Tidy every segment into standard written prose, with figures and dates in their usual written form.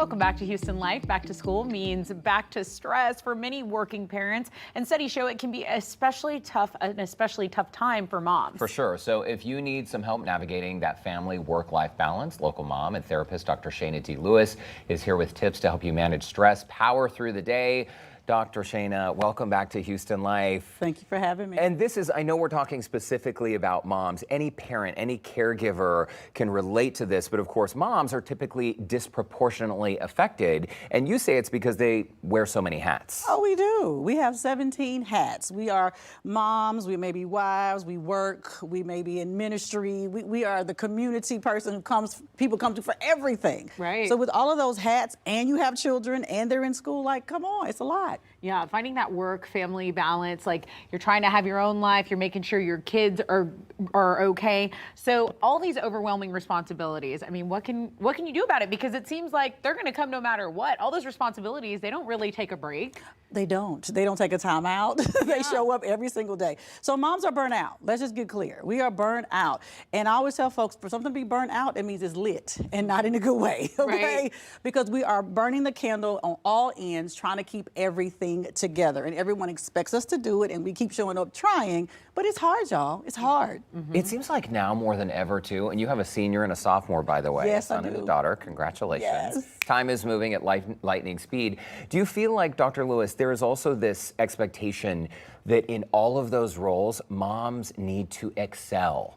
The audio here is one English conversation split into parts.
Welcome back to Houston Life. Back to school means back to stress for many working parents, and studies show it can be an especially tough time for moms. For sure. So if you need some help navigating that family work-life balance, local mom and therapist Dr. Shayna D. Lewis is here with tips to help you manage stress, power through the day. Dr. Shayna, welcome back to Houston Life. Thank you for having me. And this is, I know we're talking specifically about moms. Any parent, any caregiver can relate to this, but of course moms are typically disproportionately affected. And you say it's because they wear so many hats. Oh, we do. We have 17 hats. We are moms, we may be wives, we work, we may be in ministry. We are the community person who people come to for everything. Right. So with all of those hats, and you have children and they're in school, like, come on, it's a lot. Yeah, finding that work-family balance, like you're trying to have your own life, you're making sure your kids are okay. So all these overwhelming responsibilities, I mean, what can you do about it? Because it seems like they're going to come no matter what. All those responsibilities, they don't really take a break. They don't take a time out. They show up every single day. So moms are burnt out. Let's just get clear. We are burnt out. And I always tell folks, for something to be burnt out, it means it's lit and not in a good way, okay? Right. Because we are burning the candle on all ends, trying to keep everything together. And everyone expects us to do it, and we keep showing up trying, but it's hard, y'all. It's hard. Mm-hmm. It seems like now more than ever, too, and you have a senior and a sophomore, by the way. Yes, a son I and do. a daughter. Congratulations. Yes. Time is moving at lightning speed. Do you feel like, Dr. Lewis, there is also this expectation that in all of those roles, moms need to excel,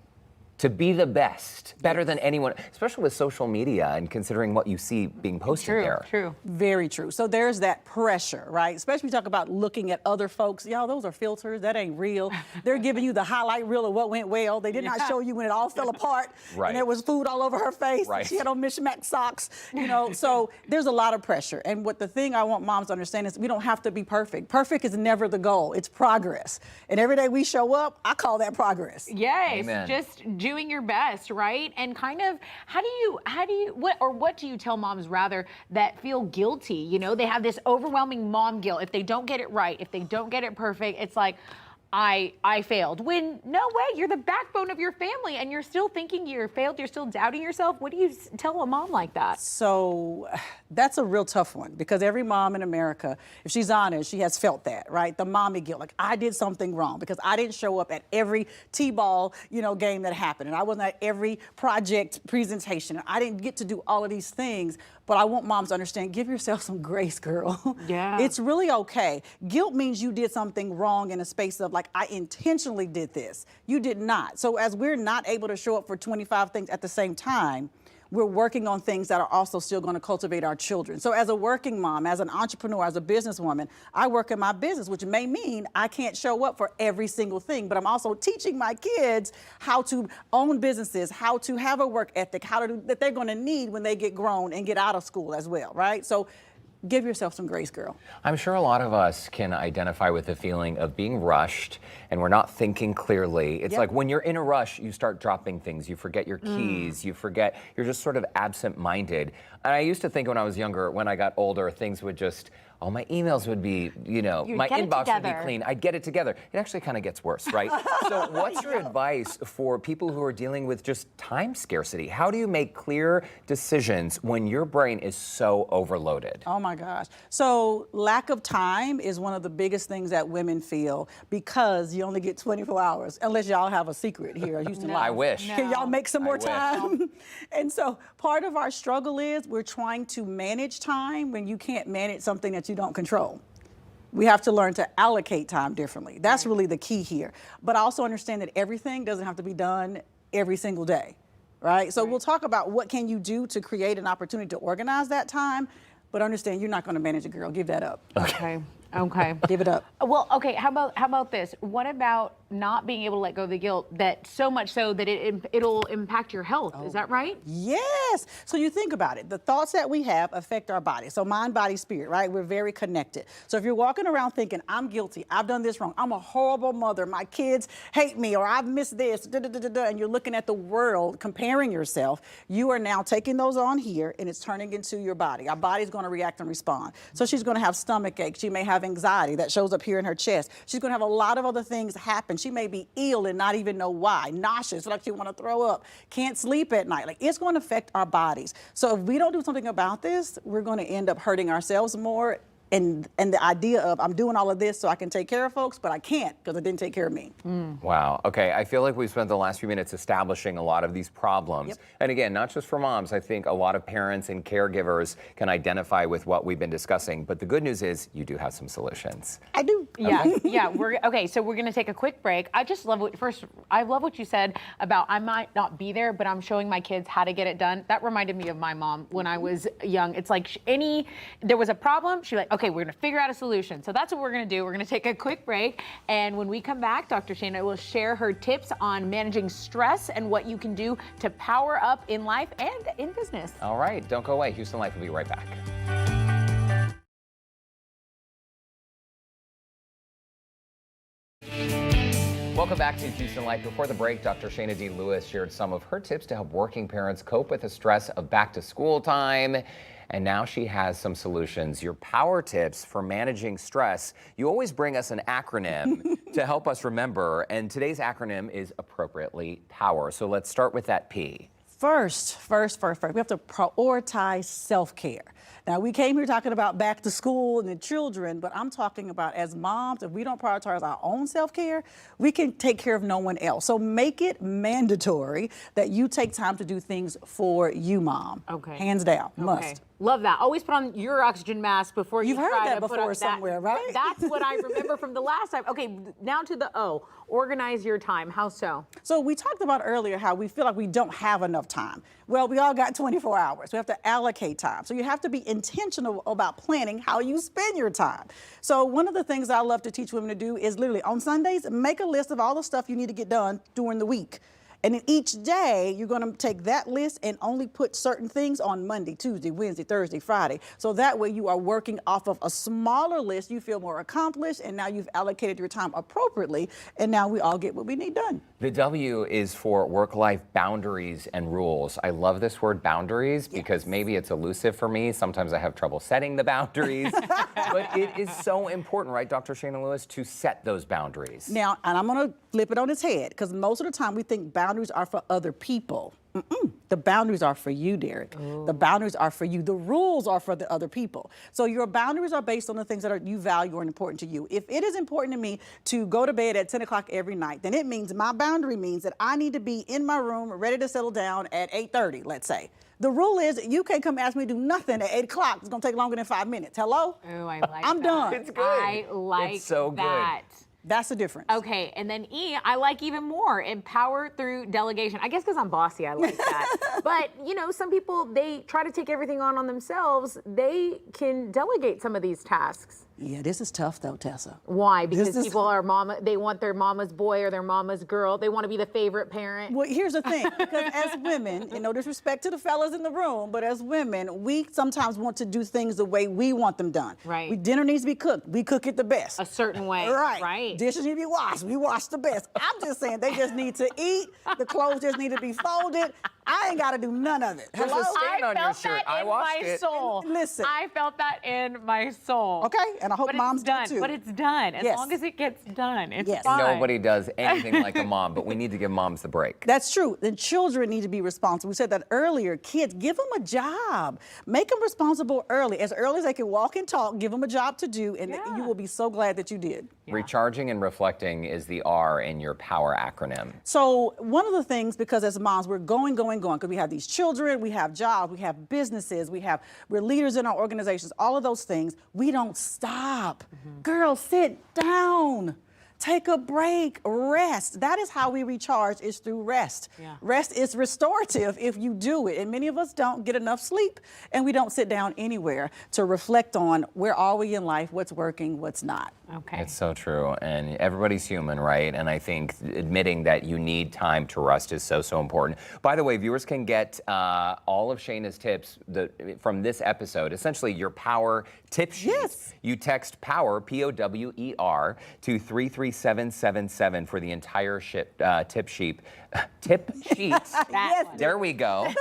to be the best, better than anyone, especially with social media and considering what you see being posted there? True. Very true. So there's that pressure, right? Especially we talk about looking at other folks. Y'all, those are filters. That ain't real. They're giving you the highlight reel of what went well. They did not show you when it all fell apart. Right. And there was food all over her face. Right. She had on mismatched socks. So there's a lot of pressure. And the thing I want moms to understand is we don't have to be perfect. Perfect is never the goal. It's progress. And every day we show up, I call that progress. Yes, Amen. just doing your best, right? And kind of, what do you tell moms rather that feel guilty? You know, they have this overwhelming mom guilt. If they don't get it right, if they don't get it perfect, it's like, I failed. When no way, you're the backbone of your family and you're still thinking you failed, you're still doubting yourself. What do you tell a mom like that? So that's a real tough one because every mom in America, if she's honest, she has felt that, right? The mommy guilt, like I did something wrong because I didn't show up at every T-ball, game that happened. And I wasn't at every project presentation. I didn't get to do all of these things. But I want moms to understand, give yourself some grace, girl. Yeah. It's really okay. Guilt means you did something wrong in a space of like, I intentionally did this. You did not. So as we're not able to show up for 25 things at the same time, we're working on things that are also still going to cultivate our children. So as a working mom, as an entrepreneur, as a businesswoman, I work in my business, which may mean I can't show up for every single thing, but I'm also teaching my kids how to own businesses, how to have a work ethic, that they're going to need when they get grown and get out of school as well, right? So give yourself some grace, girl. I'm sure a lot of us can identify with the feeling of being rushed and we're not thinking clearly. It's like when you're in a rush, you start dropping things. You forget your keys, you're just sort of absent-minded. And I used to think when I was younger, when I got older, things would just, all my emails would be, my inbox would be clean. I'd get it together. It actually kind of gets worse, right? So what's your advice for people who are dealing with just time scarcity? How do you make clear decisions when your brain is so overloaded? Oh my gosh. So lack of time is one of the biggest things that women feel because you only get 24 hours, unless y'all have a secret here at Houston Life. I wish. Can y'all make some more wish. time? And so part of our struggle is we're trying to manage time when you can't manage something that you don't control. We have to learn to allocate time differently. That's really the key here. But I also understand that everything doesn't have to be done every single day, right? So we'll talk about what can you do to create an opportunity to organize that time, but understand you're not going to manage a girl. Give that up. Okay. Give it up. Well, okay, how about this? What about not being able to let go of the guilt, that so much so that it'll impact your health? Is that right? Yes. So you think about it. The thoughts that we have affect our body. So mind, body, spirit, right? We're very connected. So if you're walking around thinking, I'm guilty, I've done this wrong, I'm a horrible mother, my kids hate me, or I've missed this, and you're looking at the world, comparing yourself, you are now taking those on here and it's turning into your body. Our body's going to react and respond. So she's going to have stomach ache. She may have anxiety that shows up here in her chest. She's going to have a lot of other things happen. and she may be ill and not even know why, nauseous, like she want to throw up, can't sleep at night. Like, it's going to affect our bodies. So if we don't do something about this, we're going to end up hurting ourselves more. And the idea of I'm doing all of this so I can take care of folks, but I can't because I didn't take care of me. Wow. Okay. I feel like we've spent the last few minutes establishing a lot of these problems. Yep. And again, not just for moms. I think a lot of parents and caregivers can identify with what we've been discussing. But the good news is you do have some solutions. I do. Yeah, yeah. So we're gonna take a quick break. I just love I love what you said about I might not be there, but I'm showing my kids how to get it done. That reminded me of my mom when I was young. It's like there was a problem, she's like, okay, we're gonna figure out a solution. So that's what we're gonna do. We're gonna take a quick break, and when we come back, Dr. Shana will share her tips on managing stress and what you can do to power up in life and in business. All right. Don't go away. Houston Life will be right back. Welcome back to Houston Life. Before the break, Dr. Shana D. Lewis shared some of her tips to help working parents cope with the stress of back to school time. And now she has some solutions. Your power tips for managing stress. You always bring us an acronym to help us remember. And today's acronym is appropriately POWER. So let's start with that P. First, we have to prioritize self-care. Now, we came here talking about back to school and the children, but I'm talking about as moms, if we don't prioritize our own self-care, we can take care of no one else. So make it mandatory that you take time to do things for you, mom. Okay. Hands down, must. Okay. Love that. Always put on your oxygen mask before you You've heard try that to put before on somewhere, right? That's what I remember from the last time. Okay, now to the O. Organize your time. How so? So we talked about earlier how we feel like we don't have enough time. Well, we all got 24 hours. We have to allocate time. So you have to be intentional about planning how you spend your time. So one of the things I love to teach women to do is literally on Sundays, make a list of all the stuff you need to get done during the week. And then each day, you're going to take that list and only put certain things on Monday, Tuesday, Wednesday, Thursday, Friday. So that way you are working off of a smaller list. You feel more accomplished, and now you've allocated your time appropriately, and now we all get what we need done. The W is for work-life boundaries and rules. I love this word boundaries because maybe it's elusive for me. Sometimes I have trouble setting the boundaries, but it is so important, right, Dr. Shana Lewis, to set those boundaries. Now, and I'm going to flip it on its head, because most of the time we think boundaries are for other people. The boundaries are for you, Derek. Ooh. The boundaries are for you. The rules are for the other people. So your boundaries are based on the things that you value or important to you. If it is important to me to go to bed at 10 o'clock every night, then it means my boundary means that I need to be in my room ready to settle down at 8:30, let's say. The rule is you can't come ask me to do nothing at 8 o'clock. It's going to take longer than 5 minutes. Hello? Oh, I like I'm that. done. It's good. I like it's so that. Good. That's the difference. Okay, and then E, I like even more, empower through delegation. I guess because I'm bossy, I like that. But, you know, some people, they try to take everything on themselves. They can delegate some of these tasks. Yeah, this is tough though, Tessa. Why? Because people are they want their mama's boy or their mama's girl. They want to be the favorite parent. Well, here's the thing, because as women, and no disrespect to the fellas in the room, but as women, we sometimes want to do things the way we want them done. Right. Dinner needs to be cooked. We cook it the best. A certain way. Right. Dishes need to be washed. We wash the best. I'm just saying they just need to eat. The clothes just need to be folded. I ain't got to do none of it. There's Hello? a stain on your felt shirt. that I in washed my it. soul. Listen. I felt that in my soul. Okay, and I hope But moms it's done. do too. But it's done. As Yes. long as it gets done, it's Yes. fine. Nobody does anything like a mom, but we need to give moms the break. That's true. And children need to be responsible. We said that earlier. Kids, give them a job. Make them responsible early as they can walk and talk. Give them a job to do, and you will be so glad that you did. Yeah. Recharging and reflecting is the R in your POWER acronym. So one of the things, because as moms, we're going, because we have these children, we have jobs, we have businesses, we're leaders in our organizations, all of those things, we don't stop. Girls, sit down. Take a break, rest. That is how we recharge, is through rest. Yeah. Rest is restorative if you do it. And many of us don't get enough sleep, and we don't sit down anywhere to reflect on where are we in life, what's working, what's not. Okay. It's so true. And everybody's human, right? And I think admitting that you need time to rest is so, so important. By the way, viewers can get all of Shana's tips from this episode, essentially your POWER tip sheet. Yes. You text POWER, P-O-W-E-R, to 33777 for the entire tip sheet. Tip sheet. Yes. There we go.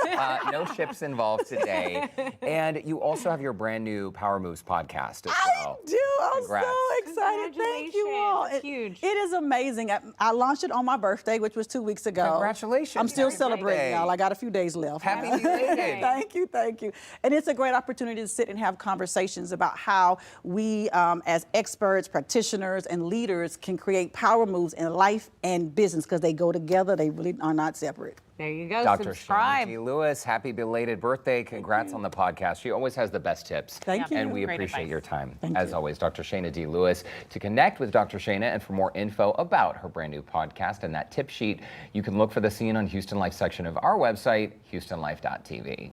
No ships involved today. And you also have your brand new Power Moves podcast as well. I do. I'm Congrats. so excited. Thank you all. Congratulations. It's huge. It is amazing. I launched it on my birthday, which was 2 weeks ago. Congratulations. I'm still Happy celebrating, birthday. y'all. I got a few days left. Happy belated. Thank you, thank you. And it's a great opportunity to sit and have conversations about how we, as experts, practitioners, and leaders can create power moves in life and business because they go together. They really are not separate. There you go. Dr. Subscribe. Shana G. Lewis, happy belated birthday. Congrats on the podcast. She always has the best tips. Thank you. And we Great appreciate advice. your time. Thank As you. always, Dr. Shana D. Lewis. To connect with Dr. Shana and for more info about her brand new podcast and that tip sheet, you can look for the Scene on Houston Life section of our website, houstonlife.tv.